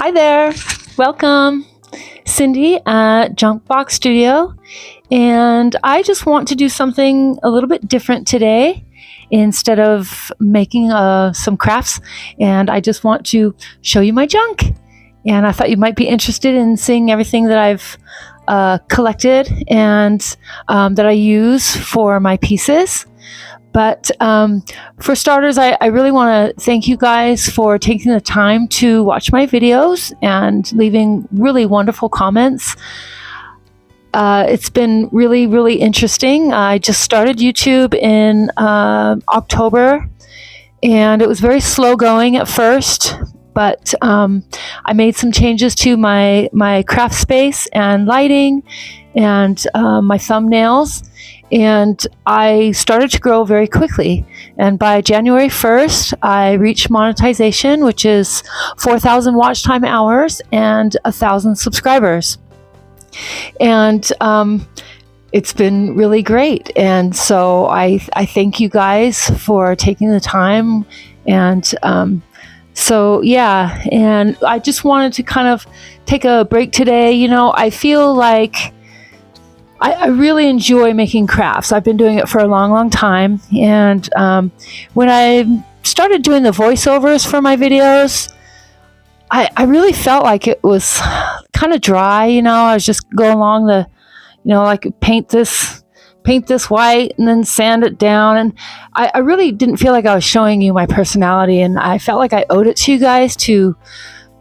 Hi there, welcome. Cindy at Junk Box Studio, and I just want to do something a little bit different today. Instead of making some crafts, and I just want to show you my junk. And I thought you might be interested in seeing everything that I've collected and that I use for my pieces. But for starters, I really want to thank you guys for taking the time to watch my videos and leaving really wonderful comments. It's been really, really interesting. I just started YouTube in October, and it was very slow going at first, but I made some changes to my craft space and lighting and my thumbnails, and I started to grow very quickly. And by January 1st, I reached monetization, which is 4,000 watch time hours and 1,000 subscribers. And it's been really great. And so I thank you guys for taking the time. And so, yeah, and I just wanted to kind of take a break today. You know, I feel like I really enjoy making crafts. I've been doing it for a long, long time. And when I started doing the voiceovers for my videos, I really felt like it was kind of dry. You know, I was just going along the, like paint this white and then sand it down. And I really didn't feel like I was showing you my personality. And I felt like I owed it to you guys to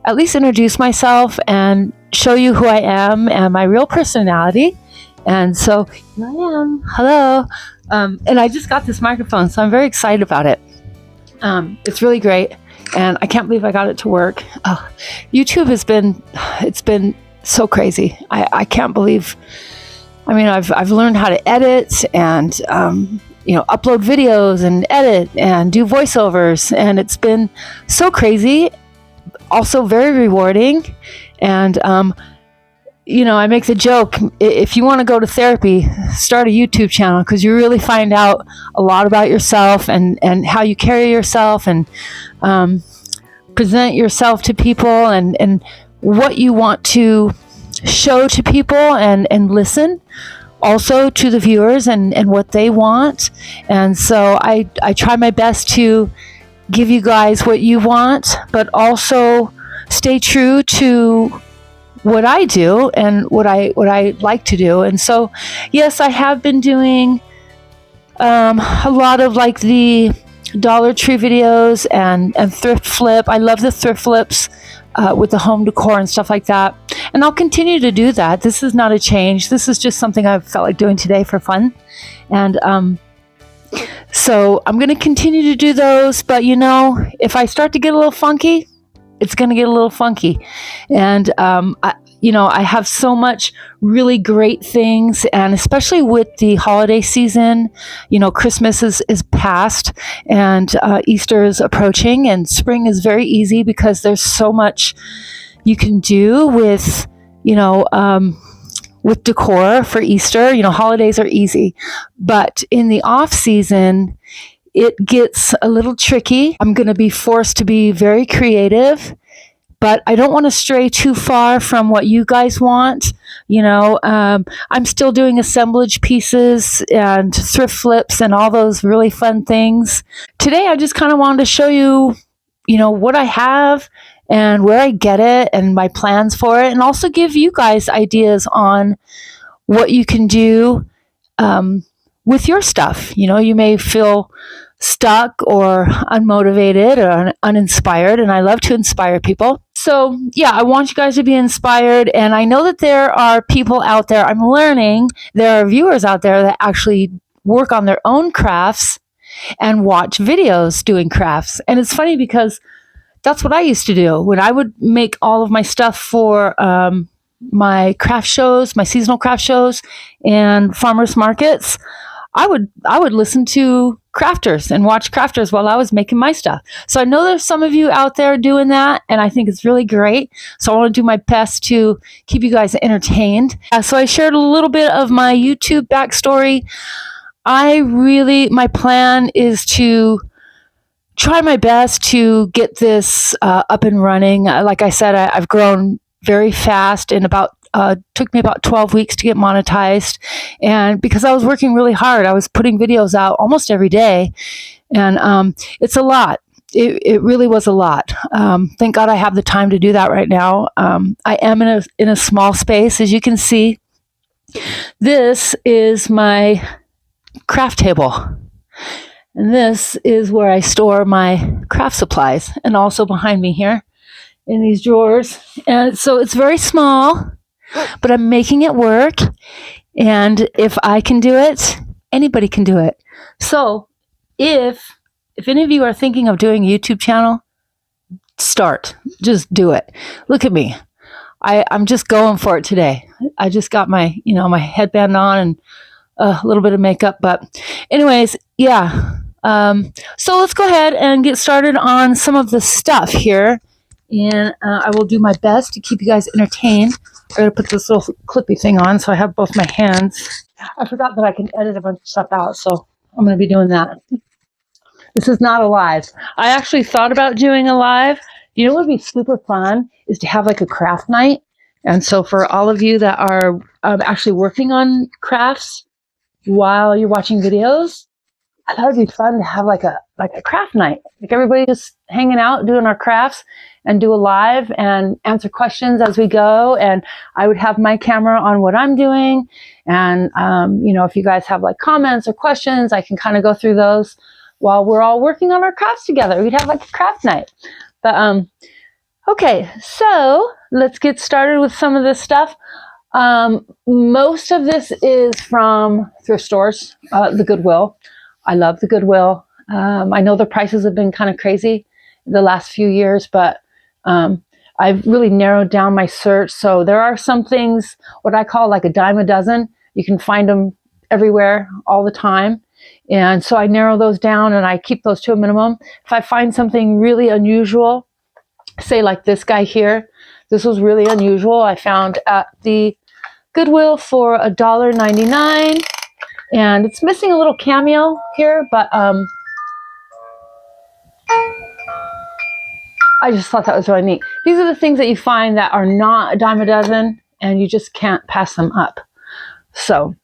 at least introduce myself and show you who I am and my real personality. And so here I am. Hello. And I just got this microphone, so I'm very excited about it. It's really great. And I can't believe I got it to work. YouTube it's been so crazy. I can't believe, I've learned how to edit and, upload videos and edit and do voiceovers. And it's been so crazy, also very rewarding. And, I make the joke, if you want to go to therapy, start a YouTube channel, because you really find out a lot about yourself and how you carry yourself and present yourself to people and what you want to show to people and listen also to the viewers and what they want. And so I try my best to give you guys what you want, but also stay true to what I do and what I like to do. And so, yes, I have been doing a lot of like the Dollar Tree videos and thrift flip. I love the thrift flips with the home decor and stuff like that. And I'll continue to do that. This is not a change. This is just something I felt like doing today for fun. And so I'm going to continue to do those. But, if I start to get a little funky, it's going to get a little funky. And, I have so much really great things, and especially with the holiday season, Christmas is past and Easter is approaching, and spring is very easy because there's so much you can do with decor for Easter. Holidays are easy, but in the off season, it gets a little tricky. I'm going to be forced to be very creative, but I don't want to stray too far from what you guys want. I'm still doing assemblage pieces and thrift flips and all those really fun things. Today, I just kind of wanted to show you, what I have and where I get it and my plans for it, and also give you guys ideas on what you can do with your stuff. You may feel stuck or unmotivated or uninspired, and I love to inspire people. So yeah, I want you guys to be inspired, and I know that there are people out there, I'm learning, there are viewers out there that actually work on their own crafts and watch videos doing crafts. And it's funny because that's what I used to do when I would make all of my stuff for my craft shows, my seasonal craft shows and farmers markets. I would listen to crafters and watch crafters while I was making my stuff. So I know there's some of you out there doing that, and I think it's really great. So I want to do my best to keep you guys entertained. So I shared a little bit of my YouTube backstory. My plan is to try my best to get this up and running. Like I said, I've grown very fast in about took me about 12 weeks to get monetized. And because I was working really hard, I was putting videos out almost every day. And it's a lot. It really was a lot. Thank God I have the time to do that right now. I am in a small space, as you can see. This is my craft table. And this is where I store my craft supplies. And also behind me here in these drawers. And so it's very small, but I'm making it work. And if I can do it, anybody can do it. So if any of you are thinking of doing a YouTube channel, start. Just do it. Look at me. I'm just going for it today. I just got my, my headband on and a little bit of makeup. But anyways, yeah. So let's go ahead and get started on some of the stuff here. And I will do my best to keep you guys entertained. I'm going to put this little clippy thing on so I have both my hands. I forgot that I can edit a bunch of stuff out, so I'm going to be doing that. This is not a live. I actually thought about doing a live. You know what would be super fun is to have like a craft night. And so for all of you that are actually working on crafts while you're watching videos, I thought it'd be fun to have like a craft night. Like everybody just hanging out, doing our crafts, and do a live and answer questions as we go. And I would have my camera on what I'm doing. And, if you guys have like comments or questions, I can kind of go through those while we're all working on our crafts together. We'd have like a craft night. But, okay, so let's get started with some of this stuff. Most of this is from thrift stores, the Goodwill. I love the Goodwill. I know the prices have been kind of crazy the last few years, but I've really narrowed down my search. So there are some things, what I call like a dime a dozen. You can find them everywhere all the time. And so I narrow those down and I keep those to a minimum. If I find something really unusual, say like this guy here, this was really unusual. I found at the Goodwill for $1.99. And it's missing a little cameo here, but I just thought that was really neat. These are the things that you find that are not a dime a dozen, and you just can't pass them up. So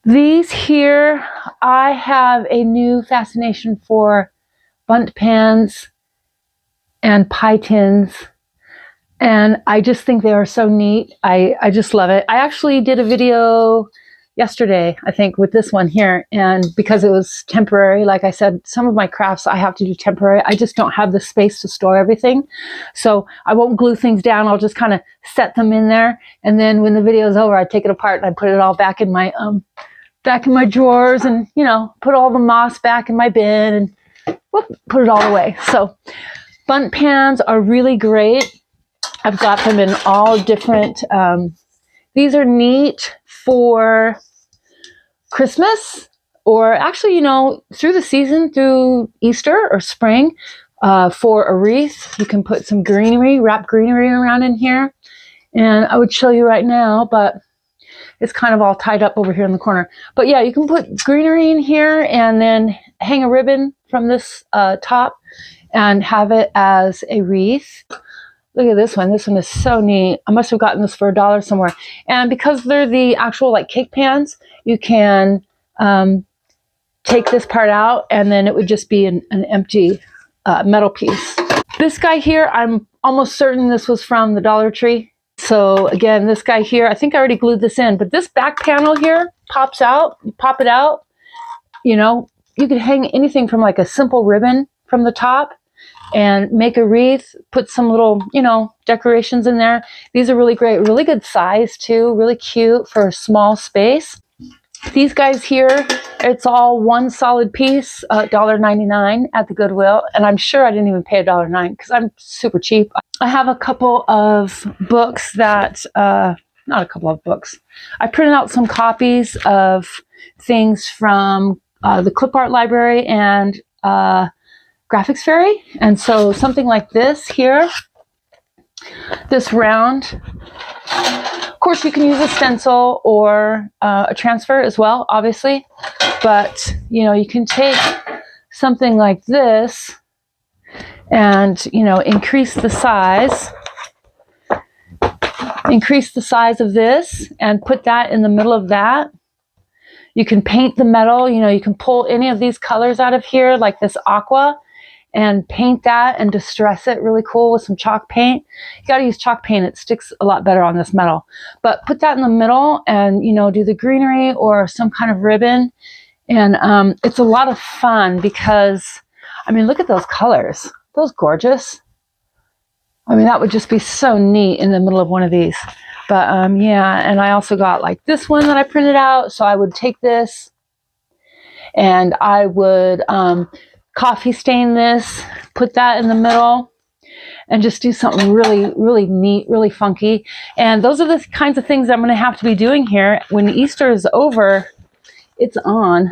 these here, I have a new fascination for bundt pans and pie tins. And I just think they are so neat. I just love it. I actually did a video yesterday, I think, with this one here. And because it was temporary, like I said, some of my crafts I have to do temporary. I just don't have the space to store everything. So I won't glue things down. I'll just kind of set them in there. And then when the video is over, I take it apart and I put it all back in my drawers and, put all the moss back in my bin and put it all away. So bundt pans are really great. I've got them in all different, these are neat for Christmas or actually, through the season, through Easter or spring, for a wreath. You can put some greenery, wrap greenery around in here. And I would show you right now, but it's kind of all tied up over here in the corner. But yeah, you can put greenery in here and then hang a ribbon from this top and have it as a wreath. Look at this one. This one is so neat. I must have gotten this for $1 somewhere. And because they're the actual like cake pans, you can take this part out and then it would just be an empty metal piece. This guy here, I'm almost certain this was from the Dollar Tree. So again, this guy here, I think I already glued this in, but this back panel here pops out. You pop it out. You could hang anything from like a simple ribbon from the top and make a wreath, put some little, decorations in there. These are really great, really good size too, really cute for a small space. These guys here, it's all one solid piece, $1.99 at the Goodwill. And I'm sure I didn't even pay $1.09 because I'm super cheap. I have a couple of books that, not a couple of books. I printed out some copies of things from the Clip Art Library and Graphics Fairy. And so something like this here, this round. Of course, you can use a stencil or a transfer as well, obviously. But, you can take something like this and, you know, increase the size of this and put that in the middle of that. You can paint the metal, you know, you can pull any of these colors out of here, like this aqua, and paint that and distress it really cool with some chalk paint. You got to use chalk paint. It sticks a lot better on this metal. But put that in the middle and, you know, do the greenery or some kind of ribbon. And it's a lot of fun because, I mean, look at those colors. Those gorgeous. I mean, that would just be so neat in the middle of one of these. But yeah, and I also got like this one that I printed out. So I would take this and I would coffee stain this, put that in the middle, and just do something really, really neat, really funky. And those are the kinds of things I'm going to have to be doing here. When Easter is over, it's on.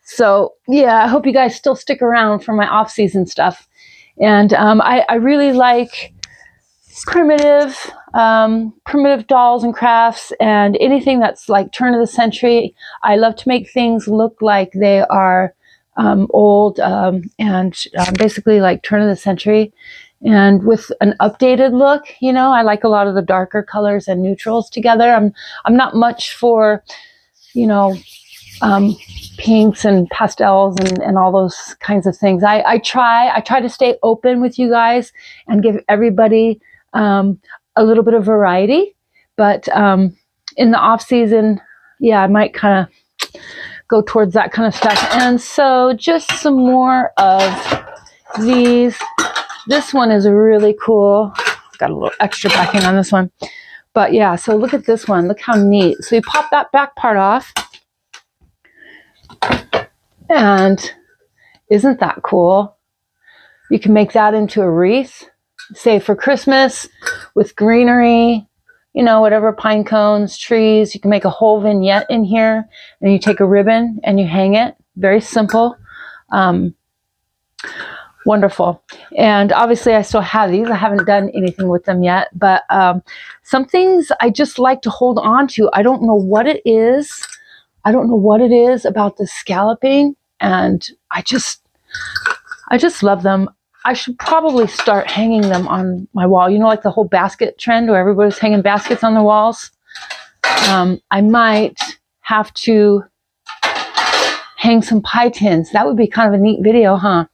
So yeah, I hope you guys still stick around for my off-season stuff. And I really like primitive dolls and crafts and anything that's like turn of the century. I love to make things look like they are old and basically like turn of the century and with an updated look. You know, I like a lot of the darker colors and neutrals together. I'm not much for, you know, pinks and pastels and all those kinds of things. I try to stay open with you guys and give everybody a little bit of variety, but in the off season, yeah, I might kind of go towards that kind of stuff. And so just some more of these. This one is really cool. Got a little extra backing on this one, but yeah, so look at this one. Look how neat. So you pop that back part off, and isn't that cool? You can make that into a wreath, say for Christmas, with greenery, you know, whatever, pine cones, trees. You can make a whole vignette in here, and you take a ribbon and you hang it. Very simple. Wonderful. And obviously I still have these. I haven't done anything with them yet, but some things I just like to hold on to. I don't know what it is. I don't know what it is about the scalloping, and I just love them. I should probably start hanging them on my wall. You know, like the whole basket trend where everybody's hanging baskets on their walls. I might have to hang some pie tins. That would be kind of a neat video, huh?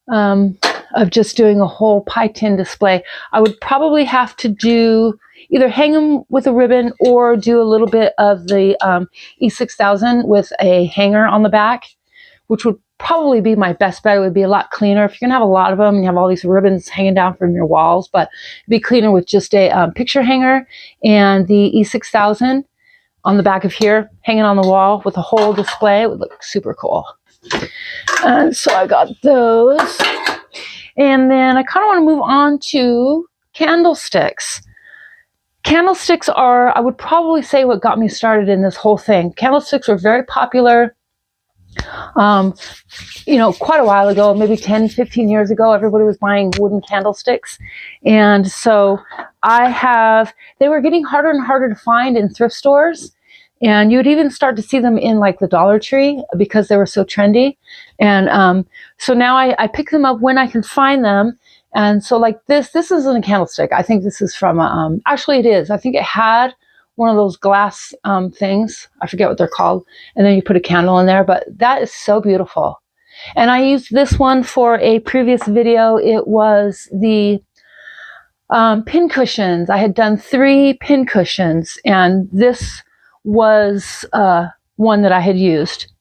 Of just doing a whole pie tin display. I would probably have to do either hang them with a ribbon or do a little bit of the E6000 with a hanger on the back, which would probably be my best bet. It would be a lot cleaner if you're gonna have a lot of them and you have all these ribbons hanging down from your walls, but it'd be cleaner with just a picture hanger and the E6000 on the back of here hanging on the wall with a whole display. It would look super cool. And so I got those, and then I kind of want to move on to candlesticks. Candlesticks are, I would probably say, what got me started in this whole thing. Candlesticks were very popular, you know, quite a while ago, maybe 10, 15 years ago. Everybody was buying wooden candlesticks. And so they were getting harder and harder to find in thrift stores. And you would even start to see them in like the Dollar Tree because they were so trendy. And so now I pick them up when I can find them. And so like this isn't a candlestick. I think this is from, actually it is. I think it had one of those glass things. I forget what they're called. And then you put a candle in there, but that is so beautiful. And I used this one for a previous video. It was the pin cushions. I had done 3 pin cushions, and this was one that I had used.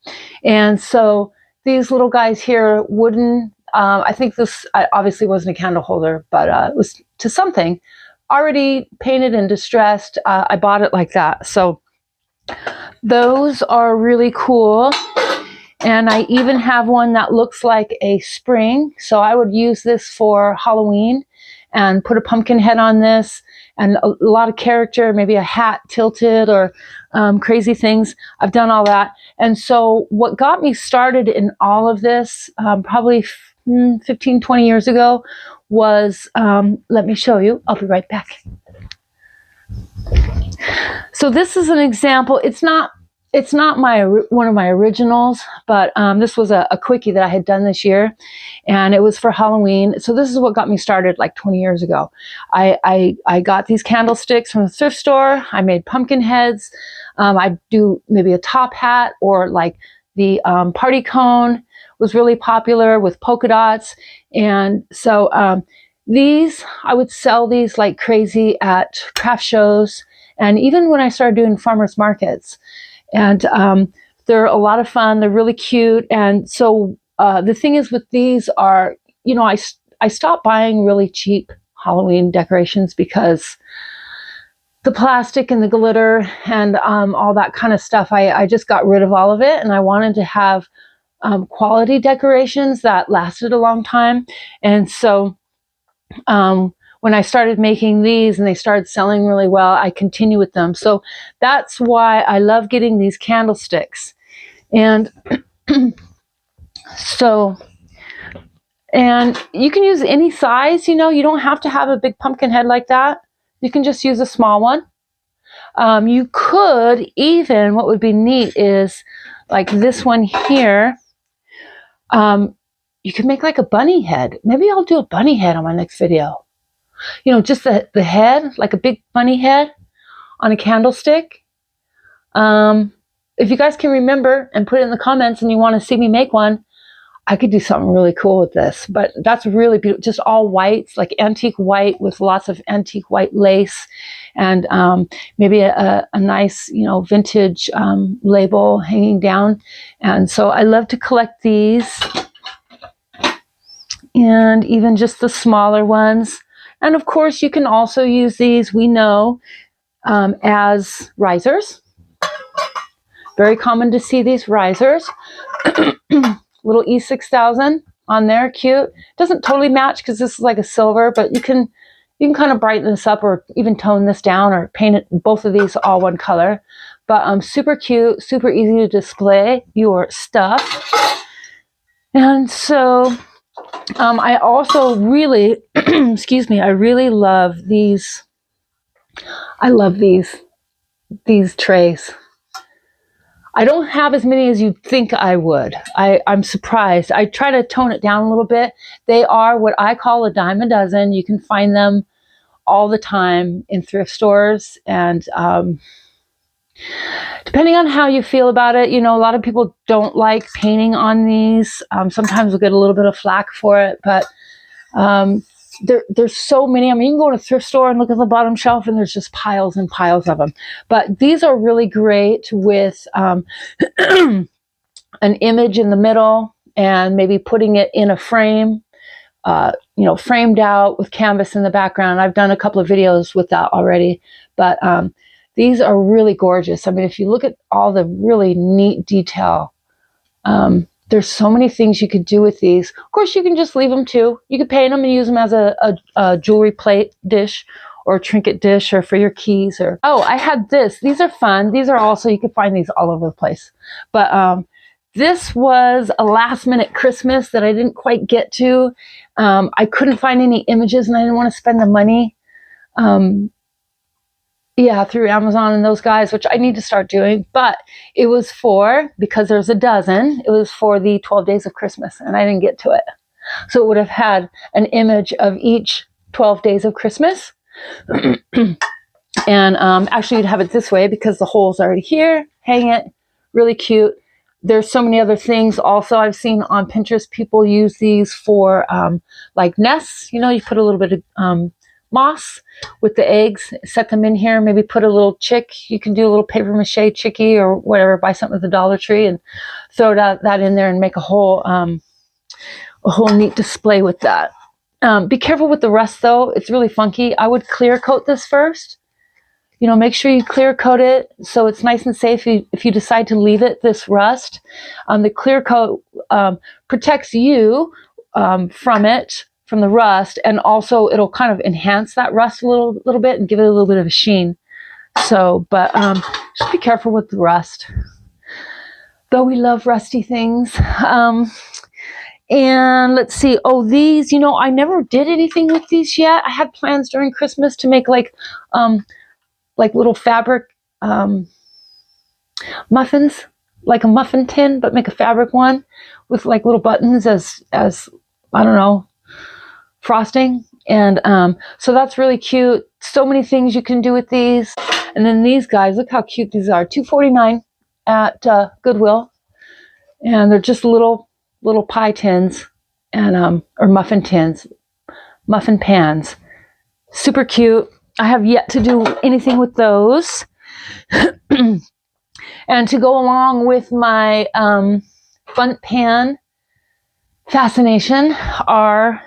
And so these little guys here, wooden, I think this obviously wasn't a candle holder, but it was to something already painted and distressed. I bought it like that. So those are really cool. And I even have one that looks like a spring. So I would use this for Halloween and put a pumpkin head on this and a lot of character, maybe a hat tilted or crazy things. I've done all that. And so what got me started in all of this, probably 15, 20 years ago, was, let me show you. I'll be right back. So this is an example. It's not it's not one of my originals, but this was a quickie that I had done this year, and it was for Halloween. So this is what got me started like 20 years ago. I got these candlesticks from the thrift store. I made pumpkin heads. I do maybe a top hat, or like the party cone was really popular with polka dots. And so these, I would sell these like crazy at craft shows, and even when I started doing farmers markets. And they're a lot of fun. They're really cute. And so the thing is with these are, you know, I stopped buying really cheap Halloween decorations because the plastic and the glitter and all that kind of stuff, I just got rid of all of it. And I wanted to have quality decorations that lasted a long time. And so when I started making these and they started selling really well, I continue with them. So that's why I love getting these candlesticks. And so, and you can use any size, you know, you don't have to have a big pumpkin head like that. You can just use a small one. You could even, what would be neat is like this one here. You could make like a bunny head. Maybe I'll do a bunny head on my next video. You know, just the head, like a big bunny head on a candlestick. If you guys can remember and put it in the comments and you want to see me make one, I could do something really cool with this. But that's really beautiful, just all whites, like antique white with lots of antique white lace, and maybe a nice, you know, vintage label hanging down. And so I love to collect these, and even just the smaller ones. And of course, you can also use these, we know, as risers. Very common to see these risers. Little E6000 on there, cute. Doesn't totally match because this is like a silver, but you can kind of brighten this up or even tone this down or paint it, both of these all one color. But super cute, super easy to display your stuff. And so I also really, excuse me, I really love these. I love these trays. I don't have as many as you'd think I would. I'm surprised. I try to tone it down a little bit. They are what I call a dime a dozen. You can find them all the time in thrift stores. And depending on how you feel about it, you know, a lot of people don't like painting on these. Sometimes we'll get a little bit of flack for it, but there's so many. I mean, you can go to a thrift store and look at the bottom shelf and there's just piles and piles of them. But these are really great with an image in the middle and maybe putting it in a frame, you know, framed out with canvas in the background. I've done a couple of videos with that already, but these are really gorgeous. I mean, if you look at all the really neat detail, there's so many things you could do with these. Of course, you can just leave them too. You could paint them and use them as a jewelry plate dish or a trinket dish or for your keys. Or oh, I had this. These are fun. These are also, you can find these all over the place. But this was a last minute Christmas that I didn't quite get to. I couldn't find any images and I didn't want to spend the money. Yeah, through Amazon and those guys, which I need to start doing. But it was for, because there's a dozen, it was for the 12 days of Christmas, and I didn't get to it. So it would have had an image of each 12 days of Christmas. And actually, you'd have it this way because the hole's already here. Hang it. Really cute. There's so many other things also I've seen on Pinterest. People use these for like nests. You know, you put a little bit of moss with the eggs, set them in here, maybe put a little chick. You can do a little paper mache chickie or whatever, buy something at the Dollar Tree and throw that in there and make a whole neat display with that. Be careful with the rust though. It's really funky. I would clear coat this first. You know, make sure you clear coat it so it's nice and safe if you decide to leave it this rust. The clear coat protects you from the rust, and also it'll kind of enhance that rust a little bit and give it a little bit of a sheen. So, but just be careful with the rust. Though we love rusty things. And let's see. Oh, these, you know, I never did anything with these yet. I had plans during Christmas to make like little fabric muffins, like a muffin tin, but make a fabric one with like little buttons as I don't know, frosting. And so that's really cute. So many things you can do with these. And then these guys, look how cute these are. $2.49 at Goodwill, and they're just little pie tins and or muffin tins, muffin pans. Super cute. I have yet to do anything with those. And to go along with my fun pan fascination are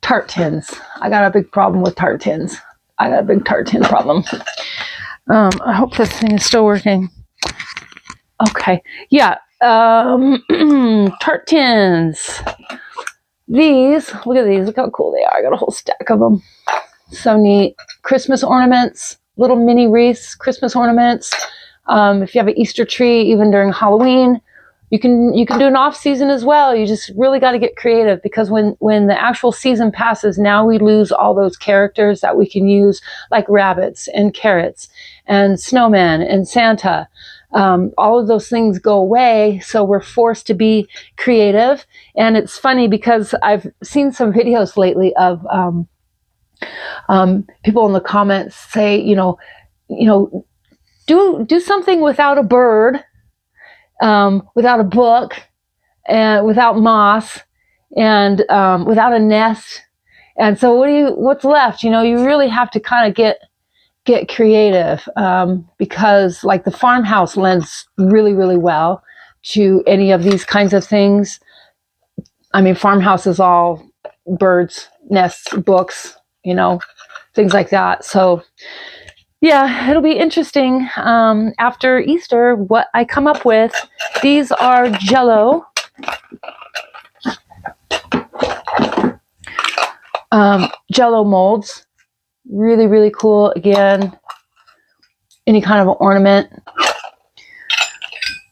tart tins. I got a big problem with tart tins. I got a big tart tin problem. I hope this thing is still working. Okay, yeah. Tart tins. These, look at these. Look how cool they are. I got a whole stack of them. So neat. Christmas ornaments, little mini wreaths, Christmas ornaments. If you have an Easter tree, even during Halloween, you can do an off season as well. You just really got to get creative, because when the actual season passes, now we lose all those characters that we can use, like rabbits and carrots and snowmen and Santa. All of those things go away, so we're forced to be creative. And it's funny because I've seen some videos lately of people in the comments say, do something without a bird, without a book, and without moss, and without a nest. And so what's left? You really have to kind of get creative, because like the farmhouse lends really, really well to any of these kinds of things. I mean, farmhouse is all birds, nests, books, things like that. So yeah, it'll be interesting after Easter what I come up with. These are Jello. Jello molds. Really, really cool. Again, any kind of an ornament.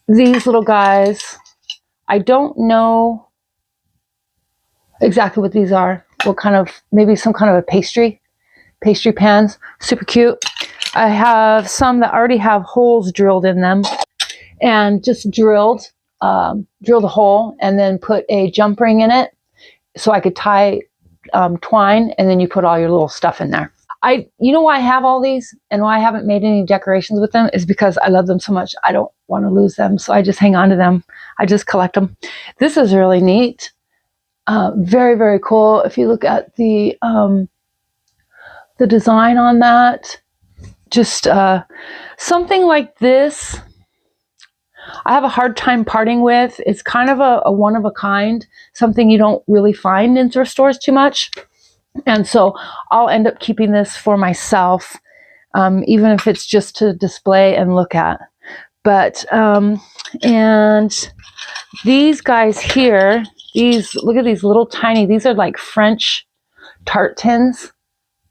These little guys, I don't know exactly what these are. What kind of, maybe some kind of a pastry pans. Super cute. I have some that already have holes drilled in them, and just drilled a hole and then put a jump ring in it so I could tie twine, and then you put all your little stuff in there. You know why I have all these and why I haven't made any decorations with them is because I love them so much. I don't want to lose them, so I just hang on to them. I just collect them. This is really neat. Very, very cool. If you look at the design on that, just something like this, I have a hard time parting with. It's kind of a one of a kind, something you don't really find in thrift stores too much. And so I'll end up keeping this for myself, even if it's just to display and look at. But, and these guys here, look at these little tiny, these are like French tart tins.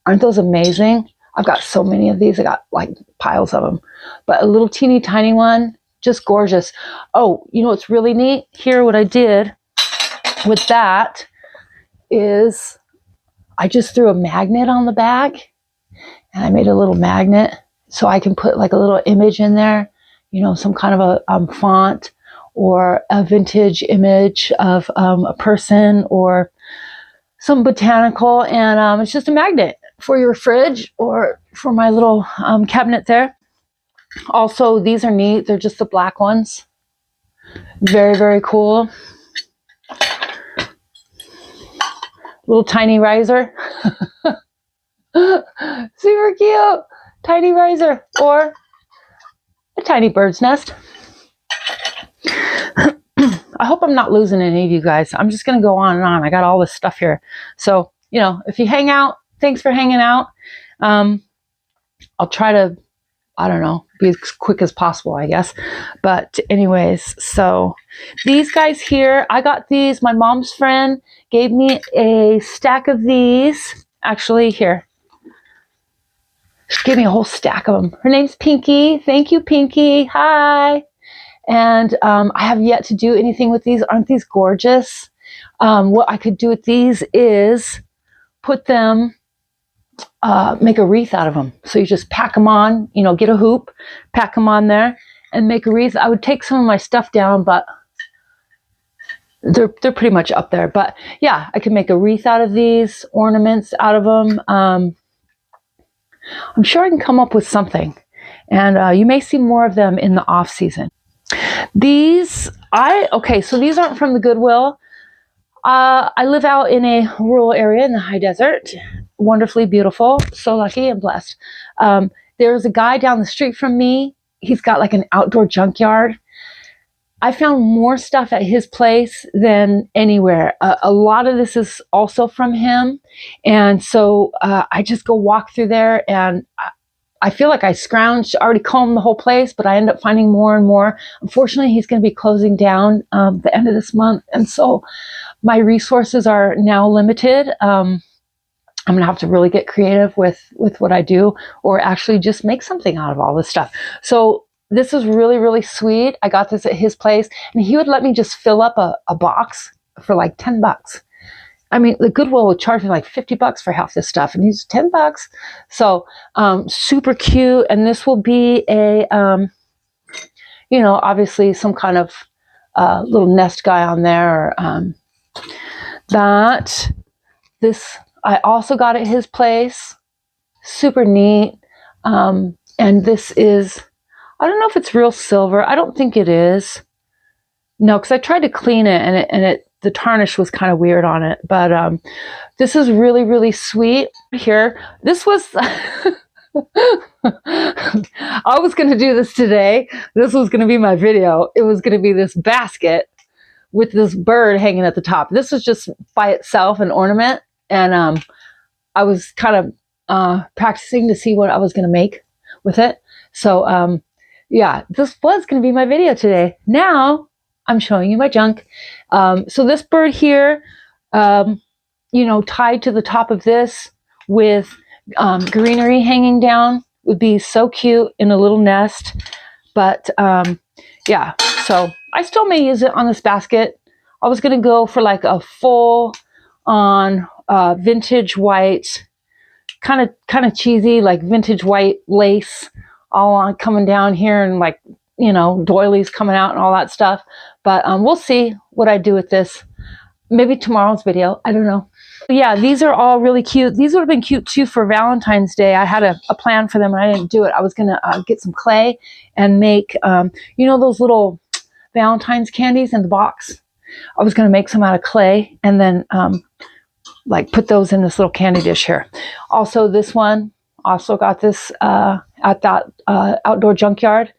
Aren't those amazing? I've got so many of these. I got like piles of them. But a little teeny tiny one, just gorgeous. Oh, what's really neat? Here, what I did with that is I just threw a magnet on the back, and I made a little magnet so I can put like a little image in there, some kind of a font or a vintage image of a person or some botanical, and it's just a magnet for your fridge or for my little cabinet there. Also, these are neat. They're just the black ones. Very, very cool. Little tiny riser. Super cute. Tiny riser or a tiny bird's nest. I hope I'm not losing any of you guys. I'm just going to go on and on. I got all this stuff here. So, if you hang out, thanks for hanging out. I'll try to, I don't know, be as quick as possible, I guess. But anyways, so these guys here, I got these. My mom's friend gave me a stack of these. Actually, here. She gave me a whole stack of them. Her name's Pinky. Thank you, Pinky. Hi. And I have yet to do anything with these. Aren't these gorgeous? What I could do with these is put them, make a wreath out of them. So you just pack them on, get a hoop, pack them on there, and make a wreath. I would take some of my stuff down, but they're pretty much up there. But yeah, I can make a wreath out of these, ornaments out of them. I'm sure I can come up with something. And you may see more of them in the off season. These, so these aren't from the Goodwill. I live out in a rural area in the high desert. Wonderfully beautiful. So lucky and blessed. There's a guy down the street from me. He's got like an outdoor junkyard. I found more stuff at his place than anywhere. A lot of this is also from him. And so I just go walk through there, and I feel like I scrounged, already combed the whole place, but I end up finding more and more. Unfortunately, he's going to be closing down the end of this month. And so my resources are now limited. I'm going to have to really get creative with what I do, or actually just make something out of all this stuff. So this is really, really sweet. I got this at his place, and he would let me just fill up a box for like $10. I mean, the Goodwill would charge me like $50 for half this stuff, and he's $10. So super cute. And this will be a, obviously some kind of little nest guy on there. This I also got at his place. Super neat. And this is, I don't know if it's real silver. I don't think it is. No, because I tried to clean it, and the tarnish was kind of weird on it. But this is really, really sweet. Here, this was, I was going to do this today. This was going to be my video. It was going to be this basket with this bird hanging at the top. This was just by itself an ornament. And I was kind of practicing to see what I was going to make with it. So yeah, this was going to be my video today. Now I'm showing you my junk. So this bird here, tied to the top of this with greenery hanging down would be so cute in a little nest. But yeah, so I still may use it on this basket. I was going to go for like a full on vintage white, kind of cheesy, like vintage white lace all on coming down here, and like, doilies coming out and all that stuff. But we'll see what I do with this. Maybe tomorrow's video. I don't know. Yeah, these are all really cute. These would have been cute too for Valentine's Day. I had a plan for them, and I didn't do it. I was going to get some clay and make, those little Valentine's candies in the box. I was going to make some out of clay, and then like put those in this little candy dish here. Also, this one, also got this at that outdoor junkyard.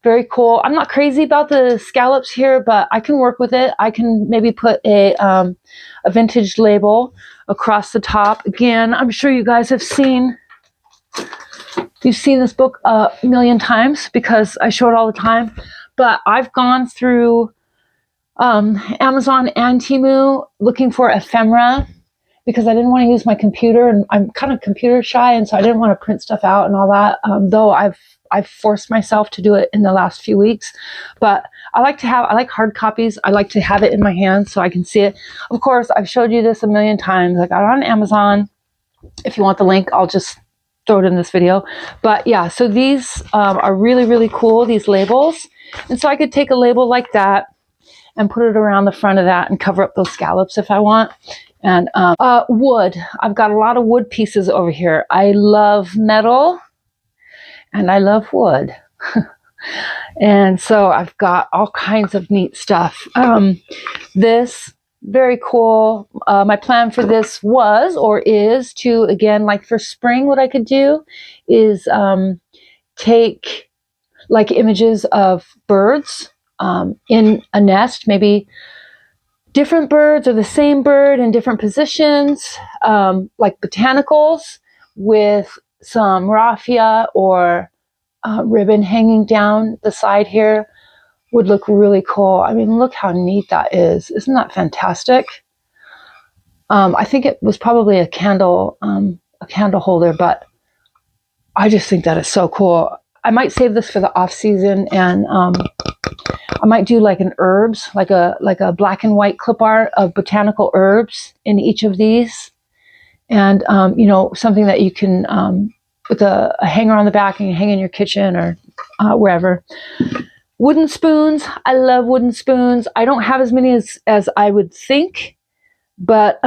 Very cool. I'm not crazy about the scallops here, but I can work with it. I can maybe put a vintage label across the top. Again, I'm sure you guys have seen, you've seen this book a million times because I show it all the time. But I've gone through Amazon and Temu looking for ephemera, because I didn't want to use my computer, and I'm kind of computer shy, and so I didn't want to print stuff out and all that, though I've forced myself to do it in the last few weeks. But I like hard copies. I like to have it in my hands so I can see it. Of course, I've showed you this a million times. I got it on Amazon. If you want the link, I'll just throw it in this video. But yeah, so these are really, really cool, these labels. And so I could take a label like that and put it around the front of that and cover up those scallops if I want. And wood. I've got a lot of wood pieces over here. I love metal and I love wood. And so I've got all kinds of neat stuff. This, very cool. My plan for this was, or is, to, again, like for spring, what I could do is take like images of birds in a nest, maybe different birds or the same bird in different positions, like botanicals with some raffia or ribbon hanging down the side here would look really cool. I mean, look how neat that is. Isn't that fantastic? I think it was probably a candle holder, but I just think that is so cool. I might save this for the off season, and I might do like an herbs, like a black and white clip art of botanical herbs in each of these, and something that you can with a hanger on the back and you hang in your kitchen or wherever. Wooden spoons. I love wooden spoons. I don't have as many as I would think, but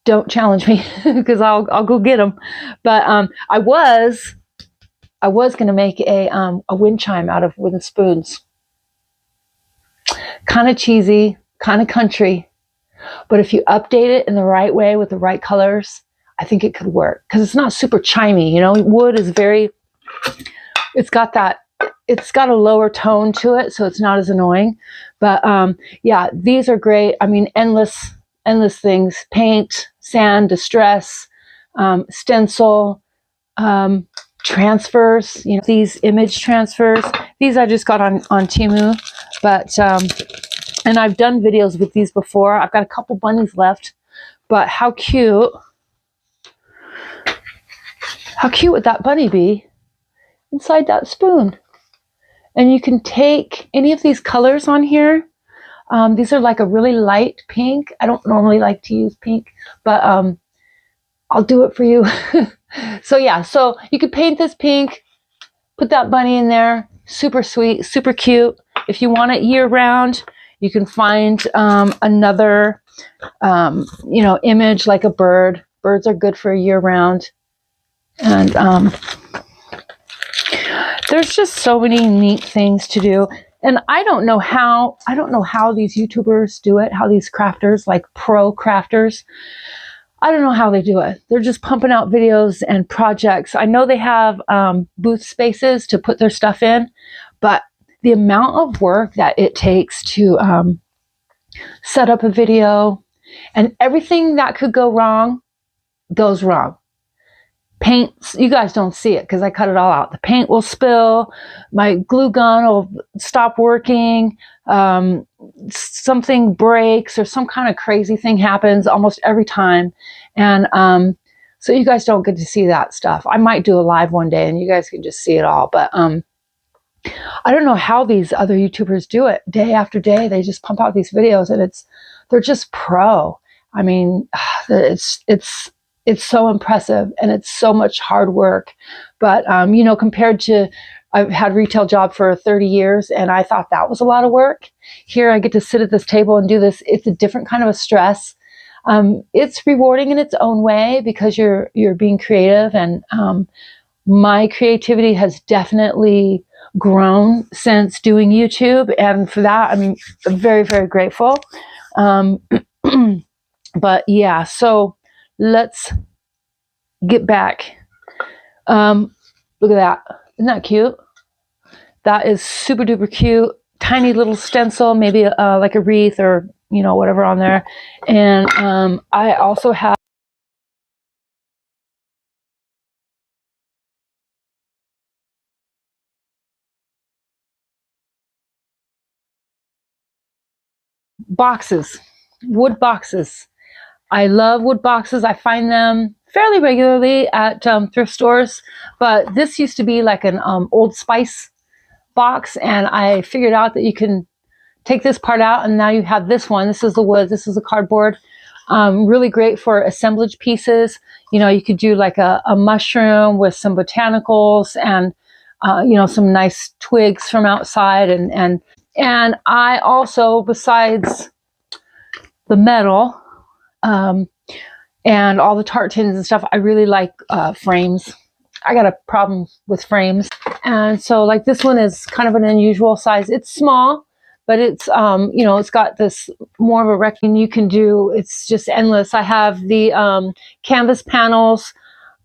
don't challenge me because I'll go get them. But I was going to make a wind chime out of wooden spoons. Kind of cheesy, kind of country, but if you update it in the right way with the right colors, I think it could work because it's not super chimey. You know, wood is very, it's got a lower tone to it, so it's not as annoying. But yeah, these are great. I mean, endless things: paint, sand, distress, stencil, transfers. You know, these image transfers. These I just got on Temu, but and I've done videos with these before. I've got a couple bunnies left, but how cute! How cute would that bunny be inside that spoon? And you can take any of these colors on here. These are like a really light pink. I don't normally like to use pink, but I'll do it for you. So yeah, so you could paint this pink, put that bunny in there. Super sweet, super cute. If you want it year round, you can find another, you know, image like a bird. Birds are good for year round. And there's just so many neat things to do. And I don't know how these YouTubers do it, how these crafters, like pro crafters, I don't know how they do it. They're just pumping out videos and projects. I know they have booth spaces to put their stuff in, but the amount of work that it takes to set up a video, and everything that could go wrong goes wrong. Paint, you guys don't see it because I cut it all out. The paint will spill, my glue gun will stop working, something breaks or some kind of crazy thing happens almost every time. And so you guys don't get to see that stuff. I might do a live one day and you guys can just see it all. But I don't know how these other YouTubers do it. Day after day, they just pump out these videos and they're just pro. I mean, it's so impressive and it's so much hard work. But, you know, compared to, I've had retail job for 30 years and I thought that was a lot of work. Here I get to sit at this table and do this. It's a different kind of a stress. It's rewarding in its own way because you're being creative, and my creativity has definitely grown since doing YouTube. And for that, I mean, I'm very, very grateful. But yeah, so let's get back. Look at that. Isn't that cute? That is super duper cute. Tiny little stencil, maybe like a wreath or, you know, whatever on there. And I also have boxes, wood boxes. I love wood boxes. I find them fairly regularly at thrift stores, but this used to be like an Old Spice box, and I figured out that you can take this part out and now you have this one. This is the wood, this is the cardboard. Really great for assemblage pieces. You know, you could do like a mushroom with some botanicals and you know, some nice twigs from outside. And I also, besides the metal and all the tart tins and stuff, I really like frames. I got a problem with frames. And so like this one is kind of an unusual size. It's small, but it's, you know, it's got this more of a rectangle you can do. It's just endless. I have the canvas panels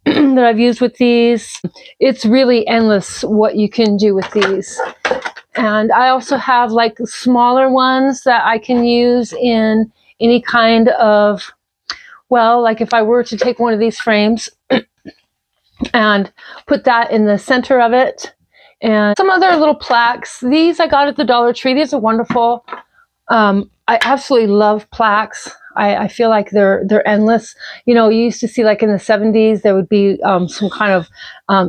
that I've used with these. It's really endless what you can do with these. And I also have like smaller ones that I can use in any kind of, well, like if I were to take one of these frames and put that in the center of it, and some other little plaques. These I got at the Dollar Tree. These are wonderful. I absolutely love plaques. I feel like they're endless. You know, you used to see like in the 70s, there would be some kind of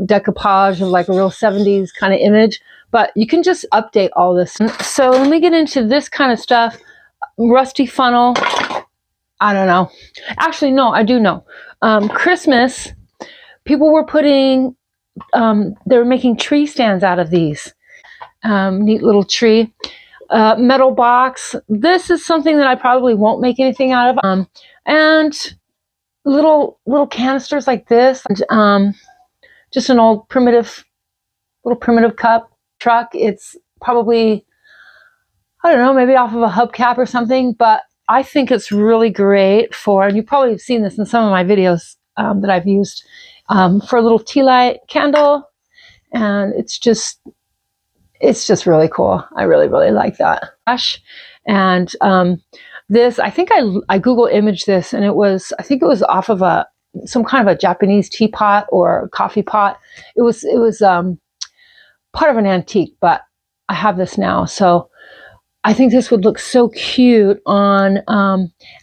decoupage of like a real 70s kind of image, but you can just update all this. So let me get into this kind of stuff. Rusty funnel. I don't know. Actually, no, I do know. Christmas, people were putting, they were making tree stands out of these. neat little tree. Metal box. This is something that I probably won't make anything out of. And little canisters like this. And, just an old little primitive cup truck. It's probably, I don't know, maybe off of a hubcap or something, but I think it's really great for, and you probably have seen this in some of my videos that I've used, for a little tea light candle. And it's just really cool. I really like that. And this, I think I Google imaged this, and I think it was off of some kind of a Japanese teapot or coffee pot. It was part of an antique, but I have this now. So I think this would look so cute on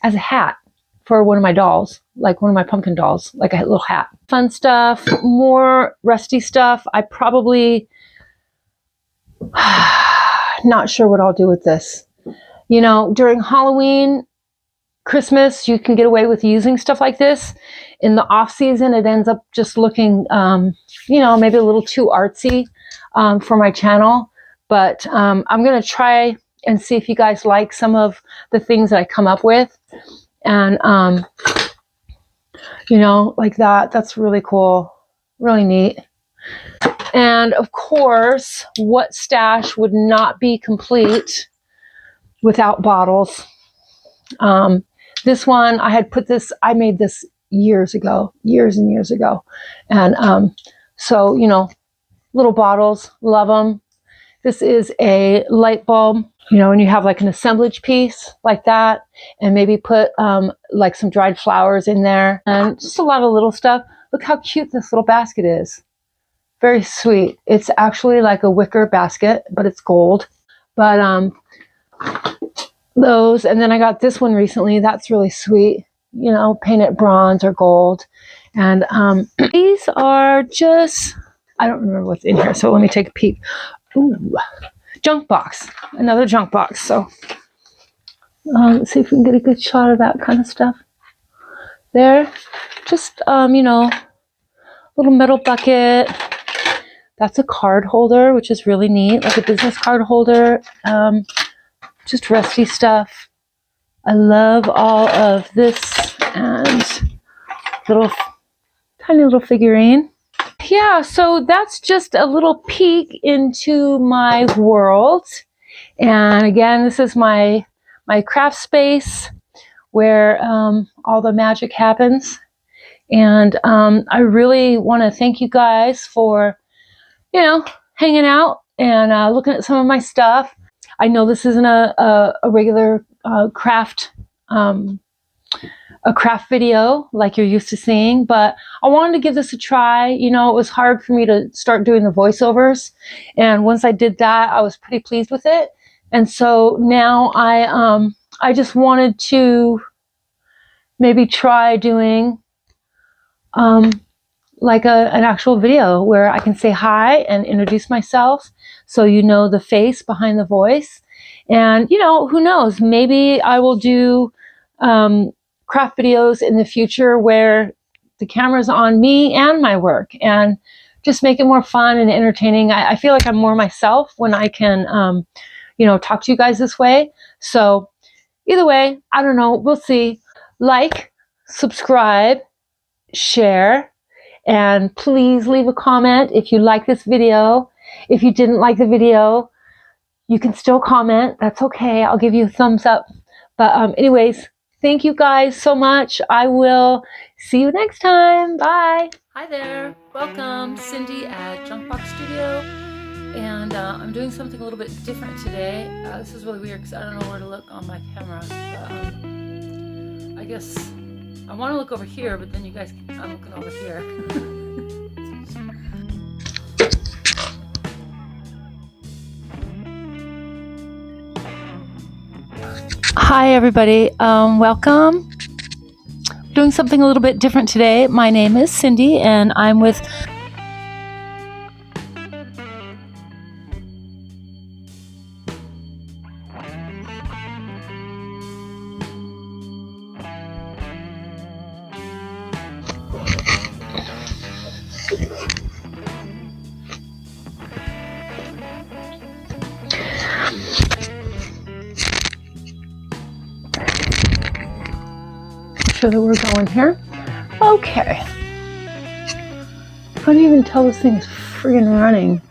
as a hat for one of my dolls, like one of my pumpkin dolls, like a little hat. Fun stuff, more rusty stuff. I probably not sure what I'll do with this. You know, during Halloween, Christmas, you can get away with using stuff like this. In the off season, it ends up just looking, you know, maybe a little too artsy for my channel. But I'm going to try and see if you guys like some of the things that I come up with. And, you know, like that. That's really cool. Really neat. And of course, what stash would not be complete without bottles? This one, I made this years and years ago. And so, you know, little bottles, love them. This is a light bulb, you know, and you have like an assemblage piece like that, and maybe put like some dried flowers in there, and just a lot of little stuff. Look how cute this little basket is. Very sweet. It's actually like a wicker basket, but it's gold. But those, and then I got this one recently. That's really sweet. You know, paint it bronze or gold. And these are just, I don't remember what's in here, so let me take a peek. Ooh, junk box. Another junk box. So let's see if we can get a good shot of that kind of stuff. There. Just, you know, little metal bucket. That's a card holder, which is really neat, like a business card holder. Just rusty stuff. I love all of this, and tiny little figurine. Yeah, so that's just a little peek into my world. And again, this is my craft space where all the magic happens. And I really want to thank you guys for, you know, hanging out and looking at some of my stuff. I know this isn't a regular craft video like you're used to seeing, but I wanted to give this a try. You know, it was hard for me to start doing the voiceovers, and once I did that, I was pretty pleased with it. And so now I just wanted to maybe try doing like an actual video where I can say hi and introduce myself, so you know the face behind the voice. And, you know, who knows, maybe I will do craft videos in the future where the camera's on me and my work, and just make it more fun and entertaining. I feel like I'm more myself when I can, you know, talk to you guys this way. So either way, I don't know, we'll see. Like, subscribe, share, and please leave a comment if you like this video. If you didn't like the video, you can still comment. That's okay. I'll give you a thumbs up. But anyways, thank you guys so much. I will see you next time. Bye. Hi there. Welcome. Cindy at Junkbox Studio. And I'm doing something a little bit different today. This is really weird because I don't know where to look on my camera. But, I guess I want to look over here, but then you guys, I'm looking over here. Hi everybody, welcome. Doing something a little bit different today. My name is Cindy and I'm with sure that we're going here. Okay. I couldn't even tell this thing's friggin' running.